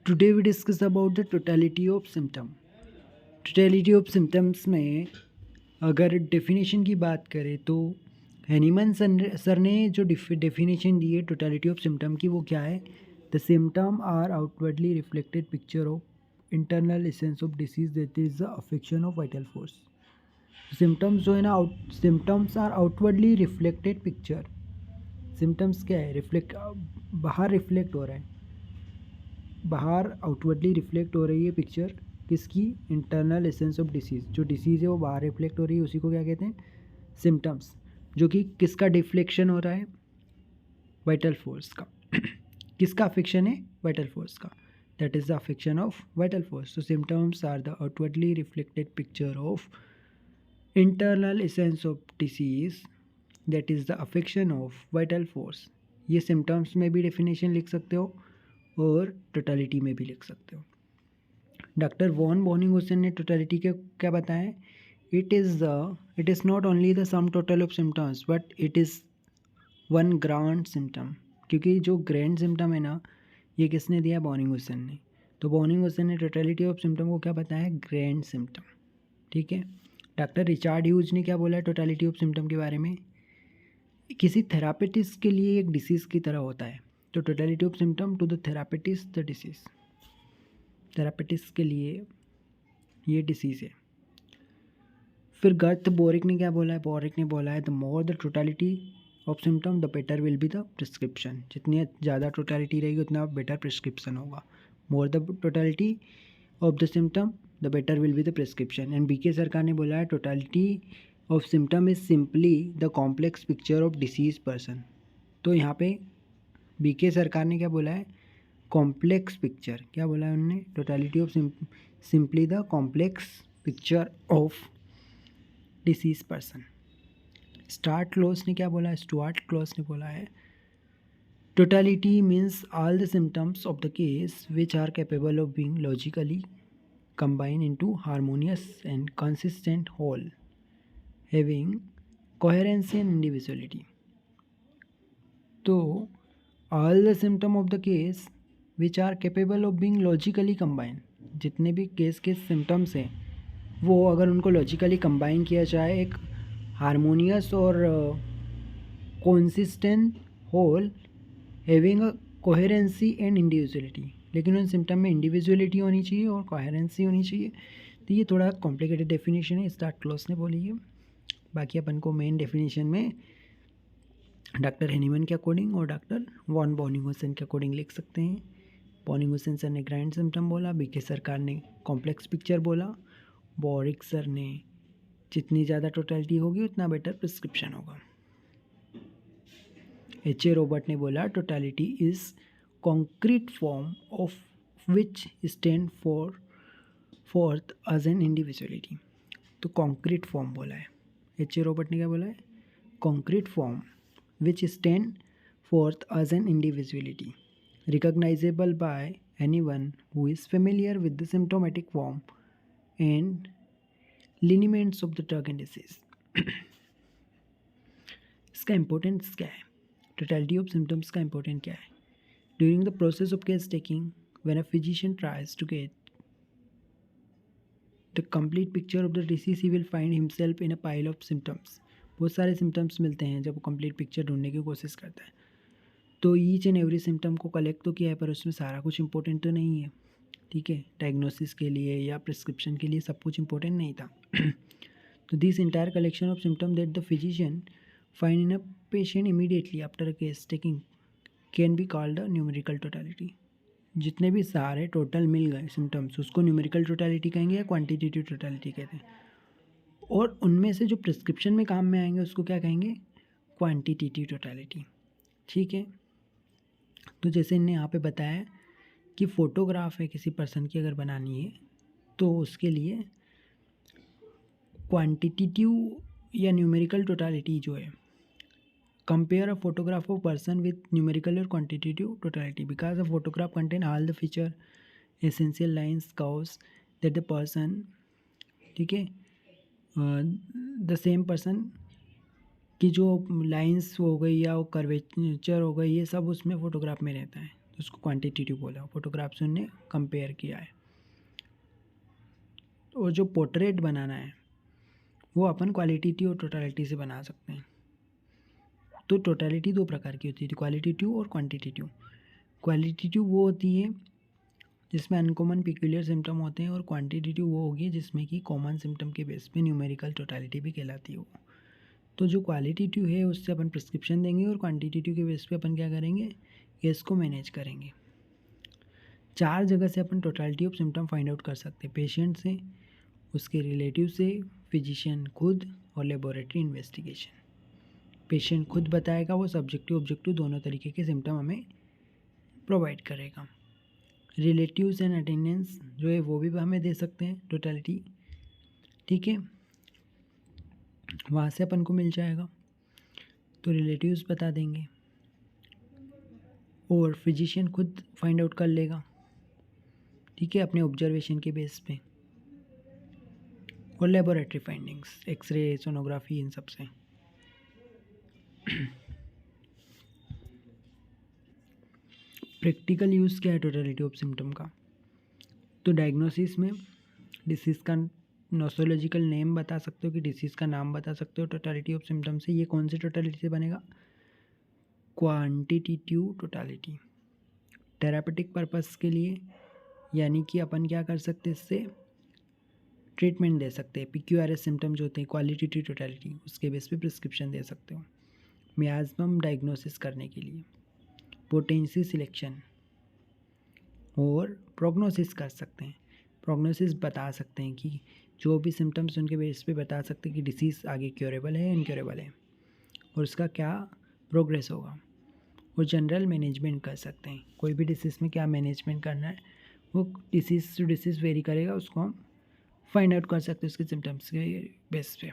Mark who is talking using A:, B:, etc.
A: Today we discuss about the totality of symptom. Totality of symptoms में अगर definition की बात करें तो हैनीमन सर ने जो डेफिनेशन दी है टोटलिटी ऑफ सिम्टम की, वो क्या है? The symptom are outwardly reflected picture of internal essence of disease that is the affection of vital force. Symptoms जो है ना, symptoms are outwardly reflected picture. Symptoms क्या है? बाहर रिफ्लेक्ट हो रहा है, बाहर आउटवर्डली रिफ्लेक्ट हो रही है पिक्चर किसकी? Internal essence of disease. जो डिसीज़ है वो बाहर रिफ्लेक्ट हो रही है, उसी को क्या कहते हैं? सिम्टम्स। जो कि किसका डिफ्लेक्शन हो रहा है? वाइटल फोर्स का। किसका अफेक्शन है? वाइटल फोर्स का। That is the affection of vital force. तो symptoms are the outwardly reflected picture of internal essence of disease that is the affection of vital force. ये symptoms में भी definition लिख सकते हो और टोटलिटी में भी लिख सकते हो। डॉक्टर वॉन बोनिंगहुसेन ने टोटलिटी के क्या बताया? It is not only the sum total of symptoms but it is one grand symptom. क्योंकि जो ग्रैंड सिम्टम है ना, ये किसने दिया? बोनिंगहुसेन ने। तो बोनिंगहुसेन ने टोटलिटी ऑफ सिम्टम को क्या बताया? Grand symptom. ठीक है। डॉक्टर रिचार्ड ह्यूज ने क्या बोला है टोटलिटी ऑफ सिम्टम के बारे में? किसी थेरापिटिस्ट के लिए एक डिसीज़ की तरह होता है। तो totality of symptom to the therapeutist the disease. Therapeutist के लिए ये डिसीज़ है। फिर गर्थ बोरिक ने क्या बोला है? बोरिक ने बोला है the more the totality of symptom the better will be the prescription. जितनी ज़्यादा टोटलिटी रहेगी उतना बेटर प्रिस्क्रिप्शन होगा। More the totality of the symptom the better will be the prescription. And B K Sarkar ने बोला है totality of symptom is simply the complex picture of disease person. तो यहाँ पे बीके सरकार ने क्या बोला है? Complex picture. क्या बोला है उन्होंने? Totality of simply the complex picture of disease person. Stuart Close ने क्या बोला है? स्टुअर्ट क्लोज ने बोला है totality means all the symptoms of the case which are capable of being logically combined into harmonious and consistent whole having coherency and individuality. तो all the symptom of the case which are capable of being logically combined, जितने भी case के symptoms हैं वो अगर उनको logically combine किया जाए एक हारमोनियस और consistent whole having a coherency and individuality. लेकिन उन सिम्टम में इंडिविजुअलिटी होनी चाहिए और कोहेरेंसी होनी चाहिए। तो ये थोड़ा कॉम्प्लिकेटेड डेफिनेशन है, स्टार्ट क्लोज ने बोली है। बाकी अपन को मेन डेफिनेशन में डॉक्टर हैनीमन के अकॉर्डिंग और डॉक्टर वॉन बोनिंगहुसेन के अकॉर्डिंग लिख सकते हैं। बोनिंगहुसेन सर ने ग्रैंड सिम्टम बोला, बीके सरकार ने कॉम्प्लेक्स पिक्चर बोला, बोरिक सर ने जितनी ज़्यादा टोटलिटी होगी उतना बेटर प्रिस्क्रिप्शन होगा। एच ए रॉबर्ट ने बोला totality is concrete form of which stand forth as an individuality. तो कॉन्क्रीट फॉर्म बोला है। एच ए रॉबर्ट ने क्या बोला है? Concrete form which stand forth as an individuality recognisable by anyone who is familiar with the symptomatic form and lineaments of the drug and disease. इसका importance क्या है? Totality of symptoms का important क्या है? During the process of case taking when a physician tries to get the complete picture of the disease he will find himself in a pile of symptoms. बहुत सारे symptoms मिलते हैं जब वो complete picture ढूंढने की कोशिश करता है। तो ईच एंड एवरी सिम्टम को कलेक्ट तो किया है पर उसमें सारा कुछ इंपॉर्टेंट तो नहीं है। ठीक है, डायग्नोसिस के लिए या प्रिस्क्रिप्शन के लिए सब कुछ इंपॉर्टेंट नहीं था। तो this entire collection of symptom that the physician find in a patient immediately after a case taking can be called a numerical totality. जितने भी सारे टोटल मिल गए सिम्टम्स उसको न्यूमेरिकल टोटलिटी कहेंगे या क्वांटिटेटिव टोटलिटी कहते हैं। और उनमें से जो प्रिस्क्रिप्शन में काम में आएंगे उसको क्या कहेंगे? Quantitative totality. ठीक है। तो जैसे इन्हें यहाँ पे बताया कि फ़ोटोग्राफ है किसी पर्सन की अगर बनानी है तो उसके लिए क्वांटिटेटिव या न्यूमेरिकल टोटलिटी जो है, compare a photograph of person with numerical or quantitative totality because the photograph contain all the feature essential lines curves that the person, ठीक है, द सेम पर्सन की जो लाइंस हो गई या वो कर्वेचर हो गई ये सब उसमें फ़ोटोग्राफ में रहता है। तो उसको क्वांटिटेटिव बोला। फोटोग्राफ से उन्होंने कंपेयर किया है। और जो पोर्ट्रेट बनाना है वो अपन क्वालिटेटिव और टोटलिटी से बना सकते हैं। तो टोटलिटी दो प्रकार की होती है, क्वालिटेटिव और क्वांटिटेटिव। क्वालिटेटिव वो होती है जिसमें अनकॉमन पिक्यूलियर सिम्टम होते हैं, और क्वांटिटेटिव वो होगी जिसमें कि कॉमन सिम्टम के बेस पे न्यूमेरिकल टोटलिटी भी कहलाती है वो। तो जो क्वालिटेटिव है उससे अपन प्रिस्क्रिप्शन देंगे, और क्वांटिटेटिव के बेस पे अपन क्या करेंगे, केस को मैनेज करेंगे। 4 जगह से अपन totality of symptom find out कर सकते हैं, पेशेंट से, उसके रिलेटिव से, फिजिशियन खुद, और लेबोरेटरी इन्वेस्टिगेशन। पेशेंट खुद बताएगा, वो सब्जेक्टिव ऑब्जेक्टिव दोनों तरीके के सिम्टम हमें प्रोवाइड करेगा। रिलेटिव्स एंड अटेंडेंस जो है वो भी हमें दे सकते हैं टोटलिटी, ठीक है, वहाँ से अपन को मिल जाएगा। तो रिलेटिव्स बता देंगे, और फिजिशियन खुद फाइंड आउट कर लेगा, ठीक है, अपने ऑब्जर्वेशन के बेस पे। और लेबोरेटरी फाइंडिंग्स, एक्सरे, सोनोग्राफी, इन सब से। प्रैक्टिकल यूज़ क्या है टोटलिटी ऑफ सिम्टम का? तो डायग्नोसिस में डिसीज़ का नोसोलॉजिकल नेम बता सकते हो, कि डिसीज़ का नाम बता सकते हो टोटलिटी ऑफ सिम्टम से। ये कौन सी टोटलिटी से बनेगा? Quantitative totality. थेरापेटिक पर्पस के लिए, यानी कि अपन क्या कर सकते हैं, इससे ट्रीटमेंट दे सकते हैं। PQRS सिम्टम जो होते हैं क्वालिटेटिव टोटलिटी, उसके बेस पे प्रिस्क्रिप्शन दे सकते हो। मियाज्मम डायग्नोसिस करने के लिए पोटेंसी सिलेक्शन और प्रोग्नोसिस कर सकते हैं। प्रोग्नोसिस बता सकते हैं कि जो भी सिम्टम्स उनके बेस पे बता सकते हैं कि डिसीज़ आगे क्योरेबल है, इनक्योरेबल है, और उसका क्या प्रोग्रेस होगा। वो जनरल मैनेजमेंट कर सकते हैं, कोई भी डिसीज़ में क्या मैनेजमेंट करना है वो डिसीज़ टू डिसीज़ वेरी करेगा, उसको हम फाइंड आउट कर सकते हैं उसके सिम्टम्स के बेस पे।